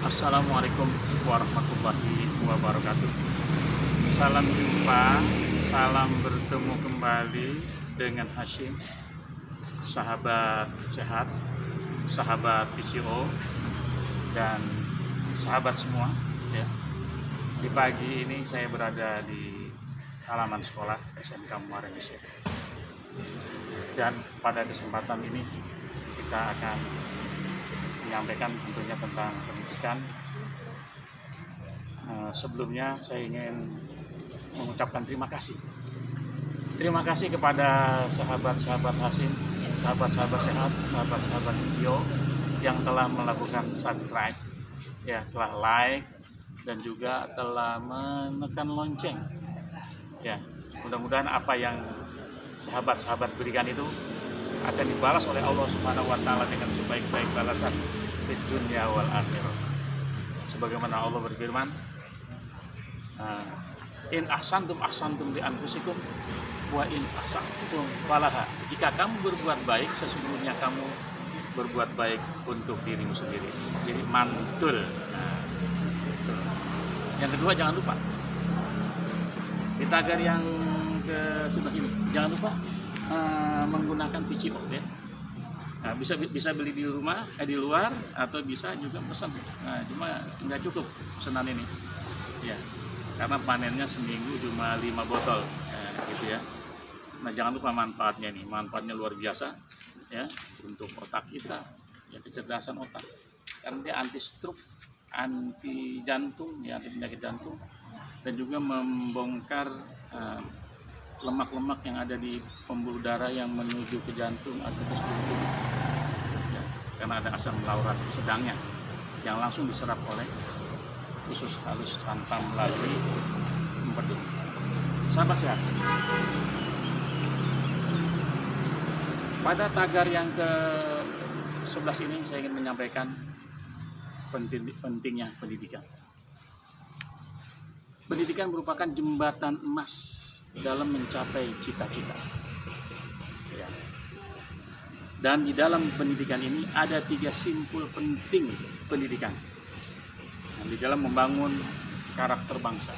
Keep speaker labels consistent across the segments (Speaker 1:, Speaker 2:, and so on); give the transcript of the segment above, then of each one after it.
Speaker 1: Assalamualaikum warahmatullahi wabarakatuh. Salam jumpa, salam bertemu kembali dengan Hashim, sahabat sehat, sahabat PCO, dan sahabat semua. Ya. Di pagi ini saya berada di halaman sekolah SMK Muara Enim. Dan pada kesempatan ini kita akan menyampaikan tentunya tentang pendidikan. Sebelumnya saya ingin mengucapkan terima kasih. Terima kasih kepada sahabat-sahabat Hashim, sahabat-sahabat sehat, sahabat-sahabat hijau yang telah melakukan subscribe, ya, telah like dan juga telah menekan lonceng. Ya, mudah-mudahan apa yang sahabat-sahabat berikan itu akan dibalas oleh Allah Subhanahu wa taala dengan sebaik-baik balasan di dunia wal akhirah. Sebagaimana Allah berfirman, in ahsantum ahsantum li anfusikum wa in ahsantum falaha. Jika kamu berbuat baik, sesungguhnya kamu berbuat baik untuk dirimu sendiri. Jadi mantul. Yang kedua, jangan lupa di tagar yang ke sebelah sini, jangan lupa menggunakan PCO, ya. Nah, bisa beli di rumah, di luar, atau bisa juga pesan. Nah, cuma nggak cukup pesanan ini, ya, karena panennya seminggu cuma 5 botol, gitu ya. Nah, jangan lupa manfaatnya nih, manfaatnya luar biasa, ya, untuk otak kita, ya, kecerdasan otak, karena dia anti stroke, anti jantung, ya, anti penyakit jantung, dan juga membongkar lemak-lemak yang ada di pembuluh darah yang menuju ke jantung atau ke seluruh tubuh, ya, karena ada asam laurat sedangnya yang langsung diserap oleh usus halus tanpa melalui empedu. Sahabat sehat, pada tagar yang ke-11 ini saya ingin menyampaikan pentingnya pendidikan. Pendidikan merupakan jembatan emas dalam mencapai cita-cita, ya. Dan di dalam pendidikan ini ada 3 simpul penting pendidikan, nah, di dalam membangun karakter bangsa.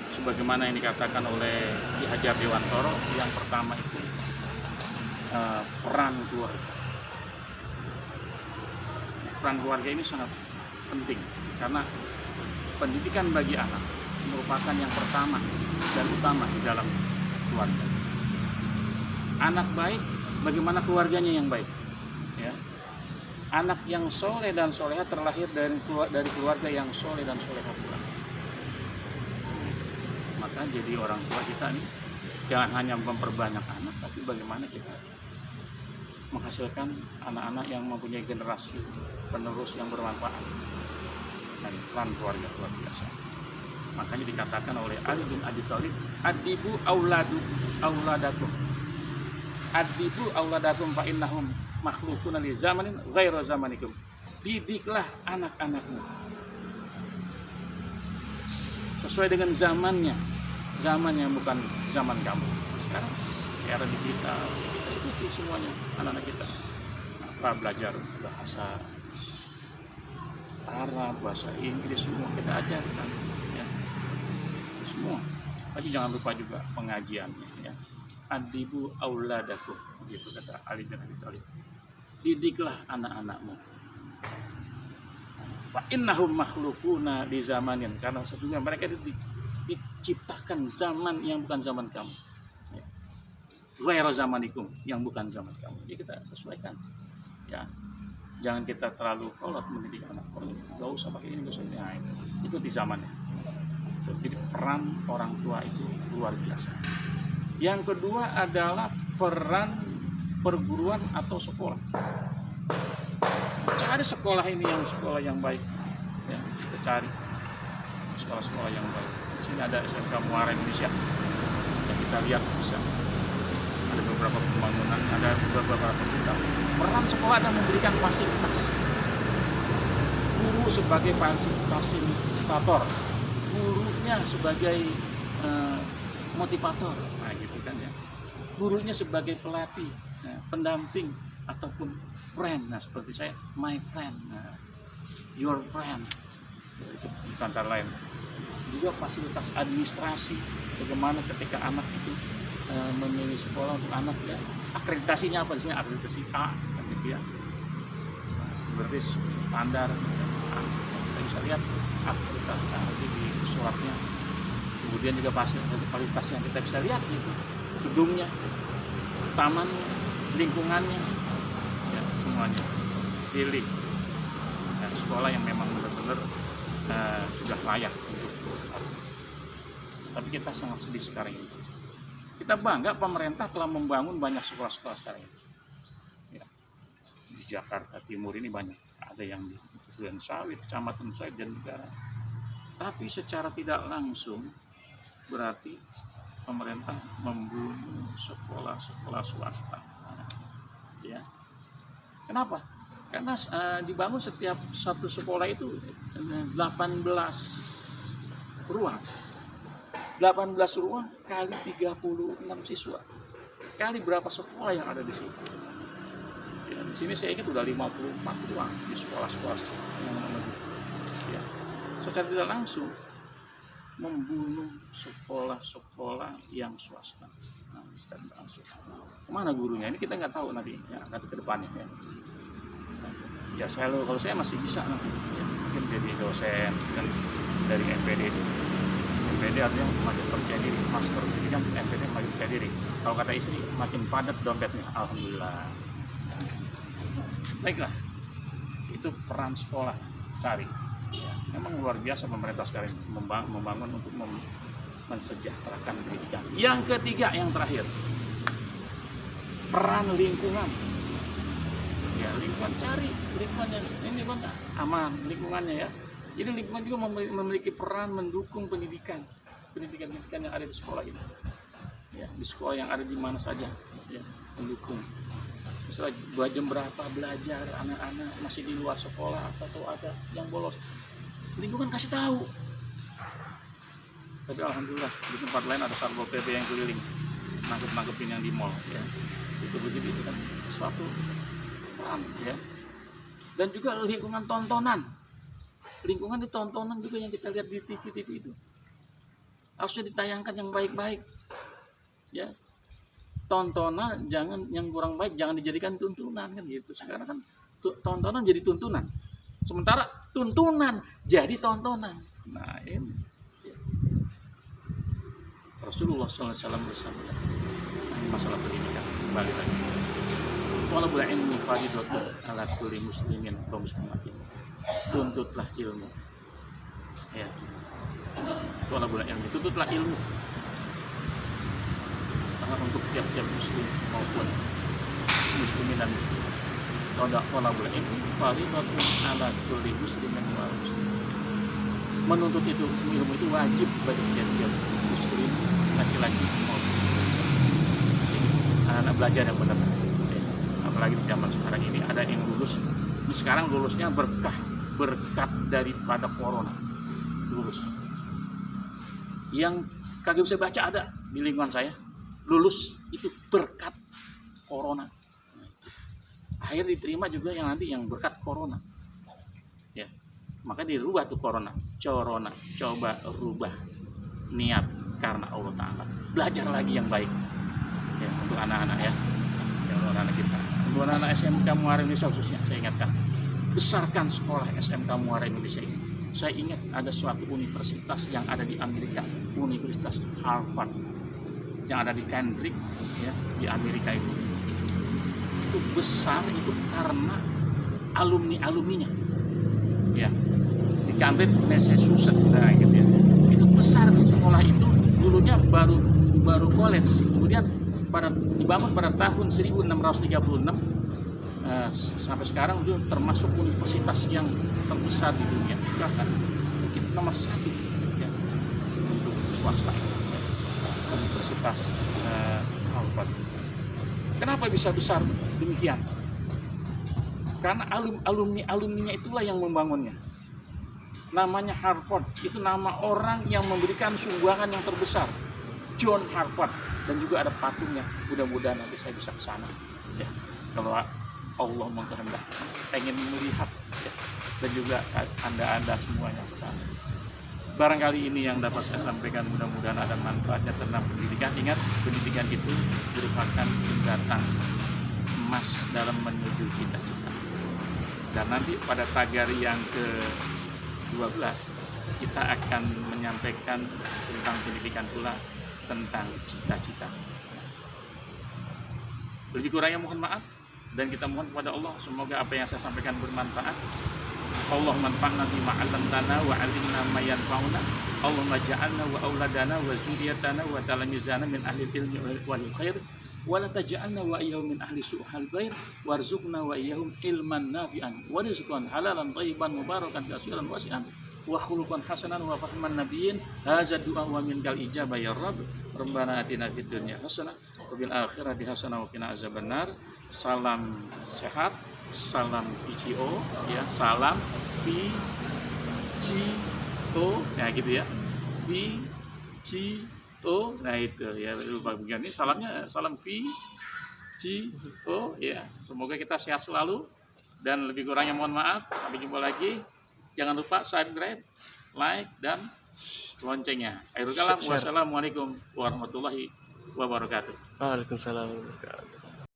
Speaker 1: Sebagaimana yang dikatakan oleh Ki Haji Abdi Wantoro, yang pertama itu peran keluarga. Peran keluarga ini sangat penting karena pendidikan bagi anak merupakan yang pertama dan utama di dalam keluarga. Anak baik, bagaimana keluarganya yang baik, ya. Anak yang soleh dan soleha terlahir dari keluarga yang soleh dan soleha pula. Maka jadi orang tua kita nih jangan hanya memperbanyak anak, tapi bagaimana kita menghasilkan anak-anak yang mempunyai generasi penerus yang bermanfaat. Dan peran keluarga luar biasa. Makanya dikatakan oleh Ali bin Abi Thalib, adibu auladakum, adibu auladakum fa innahum makhlukuna li zamanin ghairu zamanikum. Didiklah anak-anakmu sesuai dengan zamannya, zaman yang bukan zaman kamu. Sekarang era digital, kita ikuti semuanya anak-anak kita. Belajar bahasa Arab, bahasa Inggris, semua kita ajarkan, ya, semua. Tapi jangan lupa juga pengajiannya, ya. Adibu auladakum, gitu kata Ali bin Abi Thalib. Didiklah anak-anakmu. Fa innahum makhlukuna di zamanin, karena sesungguhnya mereka diciptakan zaman yang bukan zaman kamu, ya. Ghairu zamanikum, yang bukan zaman kamu. Jadi kita sesuaikan, ya. Jangan kita terlalu kolot mendidik anak. Gak usah pakai ini, gak usah ini. Nah, itu ikuti zamannya. Jadi peran orang tua itu luar biasa. Yang kedua adalah peran perguruan atau sekolah. Cari sekolah ini yang sekolah yang baik, ya, kita cari sekolah-sekolah yang baik. Di sini ada SMK Muara Enim, yang kita lihat bisa. Ada beberapa pembangunan, ada beberapa fasilitas. Peran sekolah adalah memberikan fasilitas. Guru sebagai fasilitator, gurunya sebagai motivator, nah, gitu kan, ya. Gurunya sebagai pelatih, pendamping ataupun friend. Nah, seperti saya, my friend. Nah, your friend, itu antara lain. Juga fasilitas administrasi, bagaimana ketika anak itu memilih sekolah untuk anak ya, akreditasinya apa di sini, akreditasi A gitu ya, berarti standar. Kita bisa lihat akreditasi di suratnya. Kemudian juga fasilitas yang kita bisa lihat itu gedungnya, tamannya, lingkungannya, ya, semuanya pilih sekolah yang memang benar-benar sudah layak untuk. Tapi kita sangat sedih sekarang ini. Kita bangga pemerintah telah membangun banyak sekolah-sekolah sekarang ini. Ya. Di Jakarta Timur ini banyak, ada yang di Duren Sawit, Kecamatan Sawit dan Negara. Tapi secara tidak langsung berarti pemerintah membunuh sekolah-sekolah swasta. Ya. Kenapa? Karena dibangun setiap satu sekolah itu 18 ruang. 18 ruang kali 36 siswa. Kali berapa sekolah yang ada di sini? Ya, di sini saya ingat udah 54 ruang di sekolah-sekolah yang ya. Secara tidak langsung membunuh sekolah-sekolah yang swasta. Nah, secara tidak langsung. Kemana gurunya? Ini kita nggak tahu nanti, ya, nanti ke depannya. Ya. Ya kalau saya masih bisa nanti ya, mungkin jadi dosen kan dari MPD. MPD artinya makin percaya diri, master pendidikan MPD makin percaya diri. Kalau kata istri makin padat dompetnya, alhamdulillah. Baiklah, itu peran sekolah cari. Ya, memang luar biasa pemerintah sekarang membangun untuk mensejahterakan pendidikan. Yang ketiga, yang terakhir, peran lingkungan. Ya, lingkungan cari lingkungannya ini bang aman lingkungannya ya. Jadi lingkungan juga memiliki peran mendukung pendidikan yang ada di sekolah ini. Ya, di sekolah yang ada di mana saja ya, mendukung. Misalnya jam berapa belajar anak-anak masih di luar sekolah atau ada yang bolos, lingkungan kasih tahu. Tapi alhamdulillah di tempat lain ada Satpol PP yang keliling nangkep-nangkepin yang di mall ya. Itu begitu itu kan suatu ya. Dan juga lingkungan tontonan. Lingkungan di tontonan juga yang kita lihat di TV itu harusnya ditayangkan yang baik-baik. Ya. Tontonan jangan yang kurang baik jangan dijadikan tuntunan kan gitu. Sekarang kan tontonan jadi tuntunan. Sementara tuntunan jadi tontonan. Nah, ini ya. Rasulullah SAW bersabda masalah pendidikan kembali lagi. Thalabul ilmi fardhatun 'ala kulli muslimin wa muslimatin. Tuntutlah ilmu. Ya. Thalabul ilmi, tuntutlah ilmu. Karena untuk tiap-tiap muslim maupun muslimin dan muslimat. Thalabul ilmi fardhatun 'ala kulli muslimin wa muslimatin. Menuntut ilmu itu wajib bagi tiap-tiap muslim laki-laki maupun anak-anak belajar yang benar. Apalagi di zaman sekarang ini ada yang lulus, sekarang lulusnya berkat daripada corona, lulus. Yang kagak bisa baca ada di lingkungan saya, lulus itu berkat corona. Akhirnya diterima juga yang nanti yang berkat corona. Ya, maka dirubah tuh corona, coba rubah niat karena Allah Ta'ala. Belajar lagi yang baik ya, untuk anak-anak ya, anak-anak kita. Untuk anak-anak SMK Muara Indonesia khususnya, saya ingatkan, besarkan sekolah SMK Muara Indonesia ini. Saya ingat ada suatu universitas yang ada di Amerika, Universitas Harvard, yang ada di Cambridge, ya, di Amerika itu besar itu karena alumninya, ya, di Cambridge, Massachusetts, nah, gitu ya. Itu besar sekolah itu, dulunya baru college, kemudian dibangun pada tahun 1636 sampai sekarang itu termasuk universitas yang terbesar di dunia, bahkan mungkin nomor 1 ya, untuk swasta ya, Universitas Harvard. Kenapa bisa besar demikian? Karena alumninya itulah yang membangunnya. Namanya Harvard, itu nama orang yang memberikan sumbangan yang terbesar, John Harvard. Dan juga ada patungnya, mudah-mudahan nanti saya bisa ke sana ya, kalau Allah mengkehendak, pengen melihat ya, dan juga Anda semuanya ke sana. Barangkali ini yang dapat saya sampaikan, mudah-mudahan ada manfaatnya tentang pendidikan. Ingat, pendidikan itu merupakan jembatan emas dalam menuju cita-cita. Dan nanti pada tagar yang ke-12 kita akan menyampaikan tentang pendidikan pula, tentang cita-cita. Lebih kurangnya mohon maaf, dan kita mohon kepada Allah semoga apa yang saya sampaikan bermanfaat. Allah manfa'na bima 'allamtana wa 'allimna ma yanfa'una. Allahumma ja'alna wa auladana wa dzurriyyatana wa talamizana min ahli ilmi wal khair wa la taj'alna wa iyyahum min ahli su'hal ghair warzuqna wa iyyahum ilman nafi'an wa rizqan halalan thayyiban mubarakan kasiran wasi'an wa khuluqan hasanan wa fahman nabiyyin. Hadza du'a wa minkal ijabah ya rabb. Rabbana atina fid dunya hasanah wa fil akhirati hasanah wa qina azabannar. Salam sehat, salam VCO ya, salam VCO, nah gitu ya, VCO, nah itu ya, lupa begini salamnya, salam VCO ya. Semoga kita sehat selalu, dan lebih kurangnya mohon maaf. Sampai jumpa lagi. Jangan lupa subscribe, like, dan loncengnya. Akhirul kalam, wassalamualaikum warahmatullahi wabarakatuh.
Speaker 2: Waalaikumsalam warahmatullahi wabarakatuh.